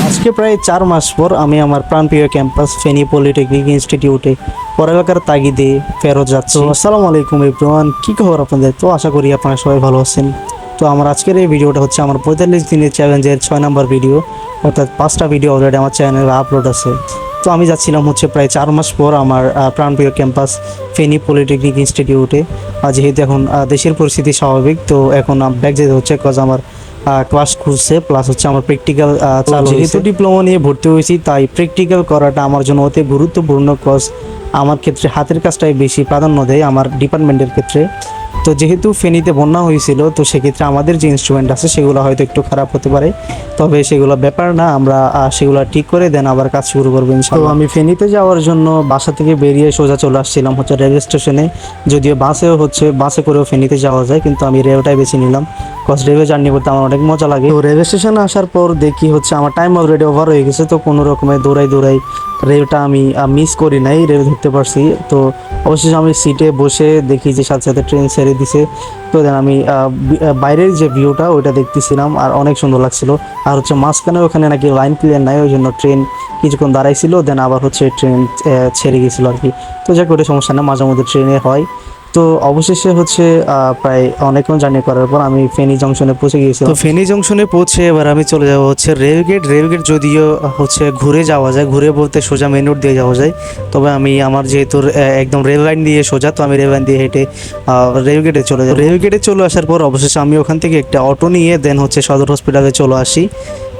আজকে প্রায় 4 মাস পর আমি আমার প্রাণপ্রিয় ক্যাম্পাস ফেনী পলিটেকনিক ইনস্টিটিউটে পড়ালেখার তাগিদে ফেরত যাচ্ছি। আসসালামু আলাইকুম এভরিওয়ান, কি খবর আপনাদের? তো আশা করি আপনারা সবাই ভালো আছেন। তো আমার আজকের এই ভিডিওটা হচ্ছে আমার 45 দিনের চ্যালেঞ্জের 6 নম্বর ভিডিও, অর্থাৎ 5টা ভিডিও অলরেডি আমার চ্যানেলে আপলোড আছে। তো আমি যাচ্ছিলাম হচ্ছে প্রায় 4 মাস পর আমার প্রাণপ্রিয় ক্যাম্পাস ফেনী পলিটেকনিক ইনস্টিটিউটে। যেহেতু এখন দেশের পরিস্থিতি স্বাভাবিক, তো এখন ব্যাক যেতে হচ্ছে কজ আমার ক্লাস খুলছে, প্লাস হচ্ছে আমার প্র্যাকটিক্যাল চালু। যেহেতু ডিপ্লোমা নিয়ে ভর্তি হয়েছি, তাই প্র্যাকটিক্যাল করাটা আমার জন্য অতি গুরুত্বপূর্ণ, কজ আমার ক্ষেত্রে হাতের কাজটাই বেশি প্রাধান্য দেয় আমার ডিপার্টমেন্টের ক্ষেত্রে। তো যেহেতু ফেনীতে বন্যা হয়েছিল, তো সেক্ষেত্রে আমাদের যে ইনস্ট্রুমেন্ট আছে সেগুলো হয়তো একটু খারাপ হতে পারে, তবে সেগুলো ব্যাপার না, আমরা সেগুলো ঠিক করে দেন আবার কাজ শুরু করবো ইনশাআল্লাহ। তো আমি ফেনীতে যাওয়ার জন্য বাসা থেকে বেরিয়ে সোজা চলে আসছিলাম হচ্ছে রেল স্টেশনে। যদিও বাসে করেও ফেনীতে যাওয়া যায়, কিন্তু আমি রেলটাই বেছে নিলাম, কজ রেলে জার্নি করতে আমার অনেক মজা লাগে। তো রেল স্টেশনে আসার পর দেখি হচ্ছে আমার টাইম অলরেডি ওভার হয়ে গেছে, তো কোনো রকমে দৌড়াই রেলটা আমি মিস করি নাই, রেল ধরতে পারছি। তো অবশেষে আমি সিটে বসে দেখি যে সাথে সাথে ট্রেন ছেড়ে দিছে। তো দেন আমি বাইরের যে ভিউটা ওইটা দেখতেছিলাম, আর অনেক সুন্দর লাগছিল। আর হচ্ছে মাঝখানে ওখানে নাকি লাইন ক্লিয়ার নাই, ওই জন্য ট্রেন কিছুক্ষণ দাঁড়াইছিল, দেন আবার হচ্ছে ট্রেন ছেড়ে গেছিলো আর কি। তো যাক, ওটা সমস্যা না, মাঝে মধ্যে ট্রেনে হয়। তো অবশেষে হচ্ছে প্রায় অনেকক্ষণ জার্নি করার পর আমি ফেনী জংশনে পৌঁছে গিয়েছিলাম। তো ফেনী জংশনে পৌঁছে এবার আমি চলে যাবো হচ্ছে রেলগেট যদিও হচ্ছে ঘুরে যাওয়া যায়, ঘুরে বলতে সোজা মেন রোড দিয়ে যাওয়া যায়, তবে আমি আমার যেহেতু একদম রেল লাইন দিয়ে সোজা, তো আমি রেল লাইন দিয়ে হেঁটে রেলগেটে চলে যাই। রেলগেটে চলে আসার পর অবশেষে আমি ওখান থেকে একটা অটো নিয়ে দেন হচ্ছে সদর হসপিটালে চলে আসি,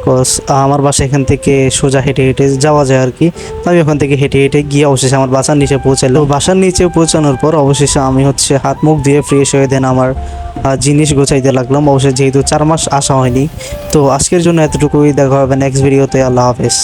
কজ আমার বাসা এখান থেকে সোজা হেঁটে হেঁটে যাওয়া যায় আর কি। তো আমি ওখান থেকে হেঁটে হেঁটে গিয়ে অবশেষে আমার বাসার নিচে পৌঁছালো। বাসার নিচে পৌঁছানোর পর অবশেষে আমি হচ্ছে হাত মুখ দিয়ে ফ্রেশ হয়ে দেন আমার জিনিস গোছাইতে লাগলাম। অবশ্যই যেহেতু 4 মাস আসা হয়নি, তো আজকের জন্য এতটুকুই, দেখা হবে নেক্সট ভিডিওতে। আল্লাহ হাফেজ।